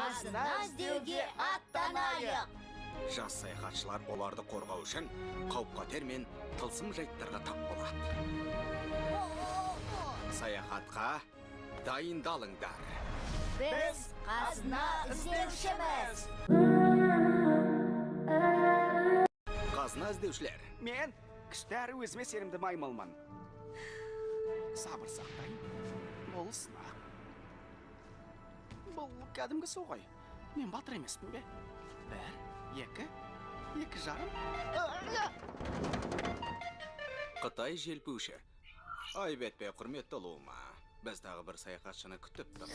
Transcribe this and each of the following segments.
қазына іздеуге аттанайық. Жас саяхатшылар оларды қорғау үшін қауіп-қатер мен тылсым жайттарға тап болады. Саяхатқа дайындалыңдар. Біз қазына іздеушіміз. Қазына іздеушілер. Мен кішкәрі өзіме сенімді маймылмын. Сабыр сақтайын. Бұл сынақ. Бұл кәдімгі су ғой. Мен батыр емеспін бе? 1, 2 жарым. Қытай желпуші. Айбетпе, құрметті ұлыма. Біз тағы бір саяхатшыны күтіп тұрмыз.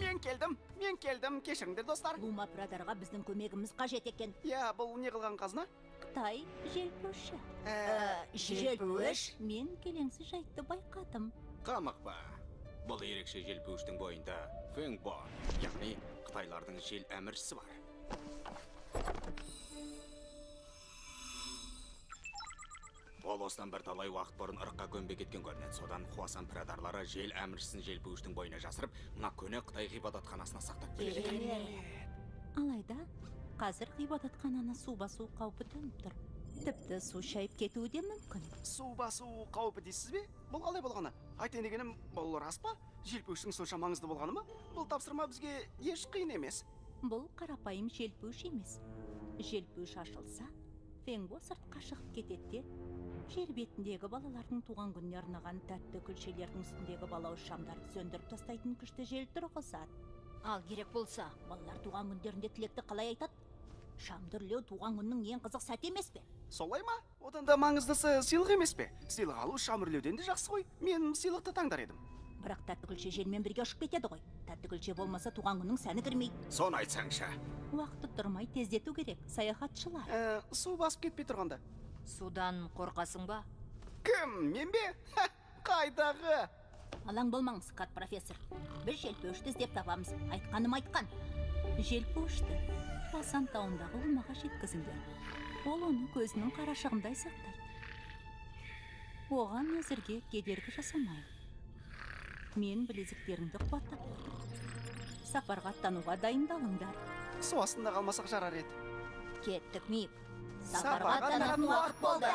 Мен келдім, кешіріңдер достар. Лума Прадарға біздің көмегіміз қажет екен. Бұл не қылған қазына? Қытай желпуші. Желпуш? Мен келеңсіз жайтты байқадым. Қамықпа. Бұл ерекше желпуштің бойында Фэнбо, яғни Қытайлардың жел әміршісі бар. Ол осыдан бір талай уақыт бұрын ырыққа көнбей кеткен көрінеді. Содан Хуасан пірадарлары жел әміршісін желпуштың бойына жасырып, мына көне Қытай ғибадатханасына сақтап келген. Алайда, қазір ғибадатхананы су басу қаупі төніп тұр. Тіпті су шайып кетуі де мүмкін. Су басу қаупі дейсіз бе? Бұл қалай болғаны? Айтайын дегенім, бұл рас па? Желпуштың сонша маңызды болғаны ма? Бұл тапсырма бізге еш қиын емес. Бұл қарапайым желпуш емес. Желпуш ашылса, Фэнбо сыртқа шығып кетеді де, жер бетіндегі балалардың туған күніне арнаған тәтті күлшелердің үстіндегі балауыз шамдарды сөндіріп тастайтын күшті жел тұрғызады. Ал керек болса, балалар туған күндерінде тілекті қалай айтады? Шам дүрлеу туған күннің ең қызық сәті емес пе? Солай ма? Одан да маңыздысы сыйлық емес пе? Сыйлық алу шам үрлеуден де жақсы ғой. Мен сыйлықты таңдар едім. Бірақ тәтті күлше желмен бірге ұшып кетеді ғой. Тәтті күлше болмаса туған күннің сәні кірмейді. Соны айтсаңшы. Уақытты тұрмай тездету керек, саяхатшылар. Су басып кетпей тұрғанда. Судан қорқасың ба? Кім, мен бе? Қайдағы? Алаң болмаңыз, Кат профессор. Біз желпушты іздеп табамыз. Айтқаным айтқан. Желпушты Хуасан тауындағы Лумаға жеткізіңдер. Ол оны көзінің қарашығындай сақтайды. Оған әзірге кедергі жасамайын. Мен білезіктеріңді қуаттап тұрдым. Сапарға аттануға дайындалыңдар. Су астында қалмасақ жарар еді. Кеттік мейіп. Сапарға аттанатын уақыт болды.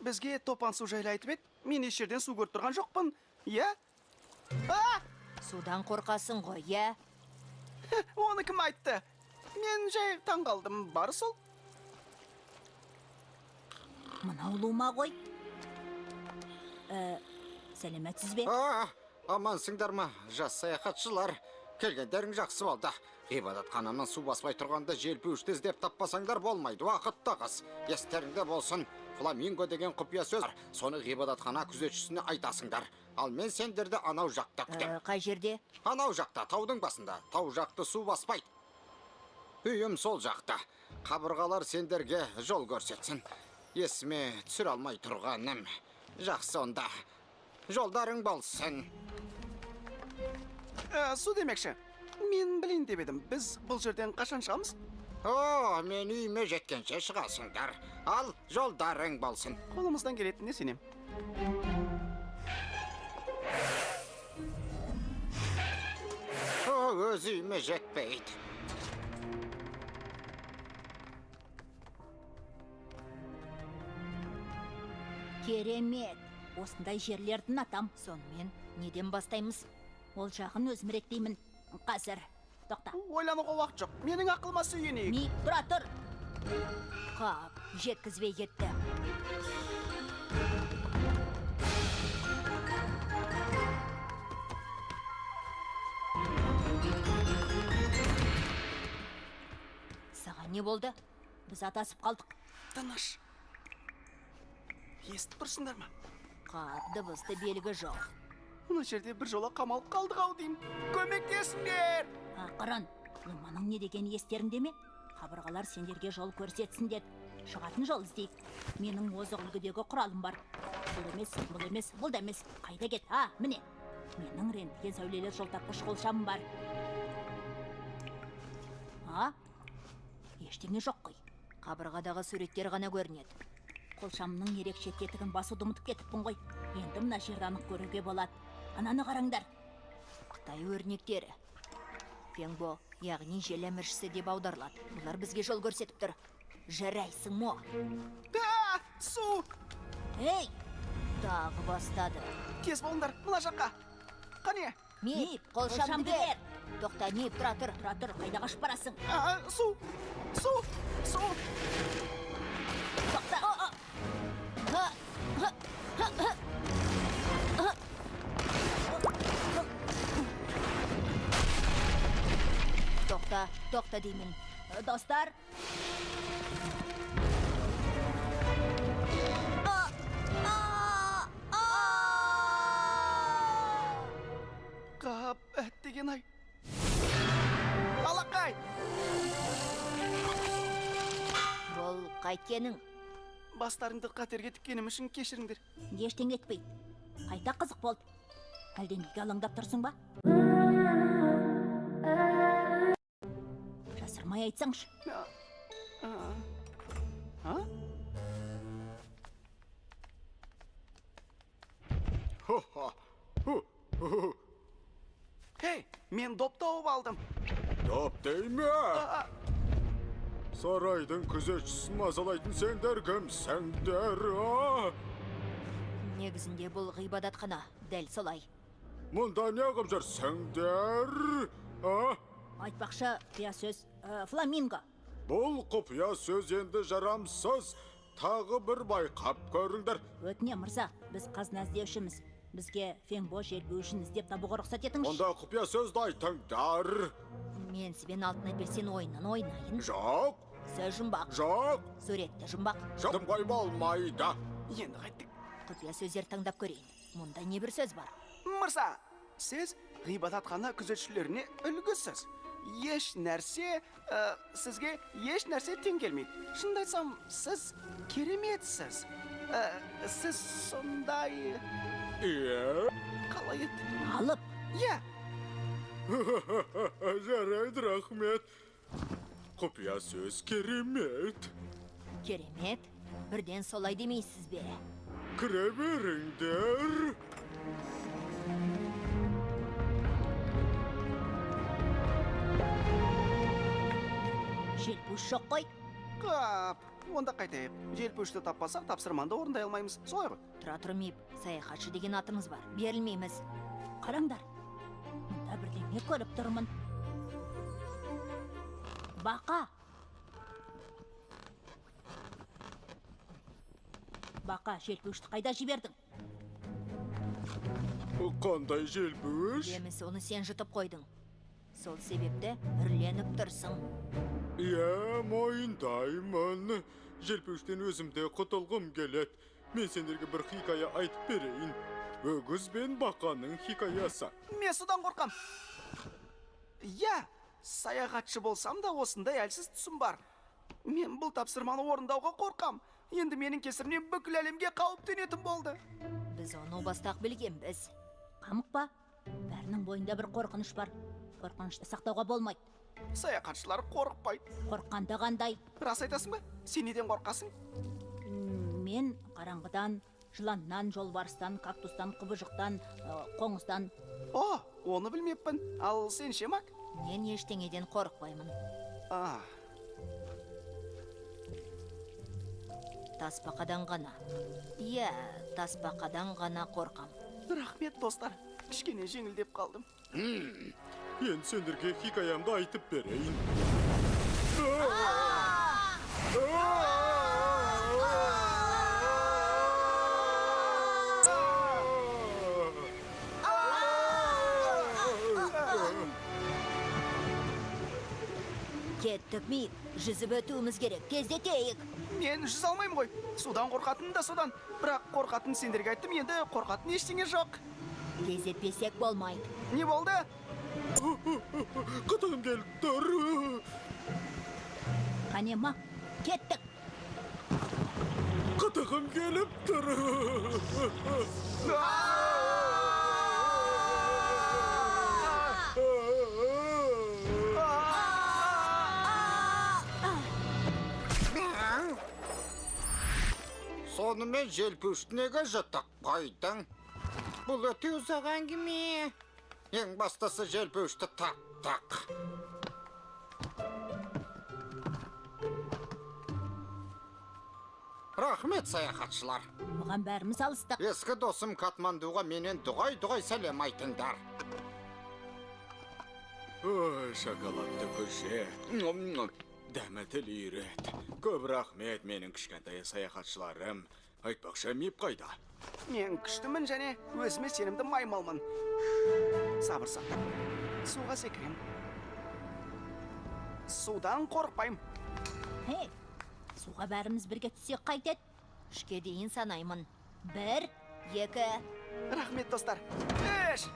Бізге топан су жайлы айтып еді, мен еш жерден су көріп тұрған жоқпын, иә? Судан қорқасың ғой, иә? Оны кім айтты? Мен жай таңғалдым, бары сол. Мынау Лума ғой. Сәлеметсіз бе? Амансыңдар ма, жас саяхатшылар? Келгендерің жақсы болды. Ғибадатхананы су баспай тұрғанда желпушті іздеп таппасаңдар болмайды. Уақыт тығыз. Естеріңде болсын. Фламинго деген құпия сөз бар. Соны ғибадатхана күзетшісіне айтасыңдар. Ал мен сендерді анау жақта күтем. Қай жерде? Анау жақта, таудың басында. Тау жақты су баспайды. Үйім сол жақта. Қабырғалар сендерге жол көрсетсін. Есіме түсір алмай тұрғаным. Жақсы онда. Жолдарың болсын. Су демекші. Мен білейін деп едім. Біз бұл жерден қашан шығамыз? Мен үйіме жеткенше шығасыңдар. Ал жолдарың болсын. Қолымыздан келетініне сенем. Өз үйіме жетпейді. Керемет. Осындай жерлердің атам. Сонымен неден бастаймыз? Ол жағын өзім реттеймін. Қазір. Тоқта. Ойлануға уақыт жоқ. Менің ақылыма сүйенейік. Мейіп, тұра тұр. Қап, жеткізбей кетті. Саған не болды? Біз атасып қалдық. Тыныш. Естіп тұрсыңдар ма? Қап, дыбысты белгі жоқ. Мына жерде бір жола қамалып қалдық ау деймін. Көмектесіңдер! Ақырын, мұның не деген естеріңде ме? Қабырғалар сендерге жол көрсетсін деді. Шығатын жол іздейік. Менің озық үлгідегі құралым бар. Бұл емес, бұл да емес. Қайда кет? Міне. Менің рентген сәулелі жол тапқыш қолшамым бар. Ештеңе жоқ қой. Қабырғадағы суреттер ғана көрінеді. Қолшамның ерекше тетігін басуды ұмытып кетіппін ғой. Енді мына жерді анық көруге болады. Ананы қараңдар. Қытай өрнектері. Фенбо, яғни жел әміршісі деп аударылады. Бұлар бізге жол көрсетіп тұр. Жарайсың мо? Су! Ей! Тағы бастады. Тез болыңдар, мына жаққа. Қане? Мип, қолшамды бер. Тоқта, Мип, тұра тұр. Қайда қашып барасың? Су! Тоқта! Тоқта деймін. Достар! Қап, әттеген-ай. Алақай! Бұл қайткенің? Бастарыңды қатерге тіккенім үшін кешіріңдер. Ештеңе етпейді. Қайта қызық болды. Әлде неге алаңдап тұрсың ба? Жасырмай айтсаңшы. Хей, мен доп тауып алдым. Доп дейме? Сарайдың күзетшісін мазалайтын сендер кімсіңдер, Негізінде бұл ғибадатхана, дәл солай. Мұнда неғып жүрсіңдер, Айтпақшы, құпия сөз, фламинго. Бұл құпия сөз енді жарамсыз. Тағы бір байқап көріңдер. Өтіне, мырза, біз қазына іздеушіміз. Бізге Фенбо желпуішін іздеп табуға рұқсат етіңіз. Онда құпия сөзді айтыңдар. Мен сібен алтына берсен ойынын ойнайын. Жоқ, Сөз жұмбақ. жоқ, Суретті жұмбақ. жадым қой болмайды. Енді қайттық. Құпия сөздер таңдап көрейін. Мұнда не бір сөз бар? Мырза, сіз ғибадатхана күзетшілеріне үлгісіз. Еш нәрсе, сізге еш нәрсе тең келмейді. Шынды айтсам, сіз кереметсіз. Сіз сондай... Қалай еді? Алып, Иә, Жарайды, рахмет. Құпия сөз керемет. Керемет. Бірден солай демейсіз бе? Кіре беріңдер. желпуіш жоқ қой. қап. Онда қайтайық. Желпуішті таппасақ, тапсырманды орындай алмаймыз. Солай ғой. Тұра тұр Мип, саяхатшы деген атымыз бар. Берілмейміз. Қараңдар. Мұнда бірдеңе көріп тұрмын. Бақа. Бақа, желпуішті қайда жібердің? Қандай желпуіш? Еміс оны сен жұтып қойдың. Сол себепті үрленіп тұрсың. Иә, мойындаймын. Желпуіштен өзімде құтылғым келет. Мен сендерге бір хикая айтып берейін. Өгіз бен бақаның хикаясы. Мен содан қорқам. Иә, саяхатшы болсам да осындай әлсіз түсім бар. Мен бұл тапсырманы орындауға қорқам. Енді менің кесірімнен бүкіл әлемге қауіп төнетін болды. Біз оны бастақ білгенбіз. Қамықпа. Бәрінің бойында бір қорқыныш бар. Қорқынышты сақтауға болмайды. Саяхатшылар қорықпайды. Қорыққанда қандай? Рас айтасың ба? Сен неден қорқасың? Мен қараңғыдан, жыланнан, жолбарыстан, кактустан, құбыжықтан, қоңыздан. Оны білмеппін. Ал сен ше Мак? Мен ештеңеден қорықпаймын. Тасбақадан ғана. Иә, тасбақадан ғана қорқам. Рахмет, достар. Кішкене жеңілдеп қалдым. Мен сендерге хикаямды айтып берейін. Кеттік Мип, жүзіп өтуіміз керек, тездетейік. Мен жүз алмаймын ғой. Судан қорқатын да содан. Бірақ қорқатын сендерге айттым, енді қорқатын ештеңе жоқ. Тездетпесек болмайды. Не болды? Қатығым келіп тұр. Қанема, кеттік. Қатығым келіп тұр. Сонымен желпуштінеге жаттық қойдың. Бұл өте ұзақ әңгіме. Ең бастысы желпушті таптық. Рахмет, саяхатшылар. Бұған бәріміз алыстық. Ескі досым Катмандуға менен дұғай сәлем айтыңдар. Ой, шоколадты көше. Дәмі тілейрет. Көп рахмет менің кішкентай саяхатшыларым. Айтпақшы меп қайда? Мен күштімін және өзіме сенімді маймалмын. Сабыр сақтап, суға секірем. Судан қорықпайым. Хей, суға бәріміз бірге түсек қайтет. Үшке дейін санаймын. 1, 2. Рахмет, достар. 3.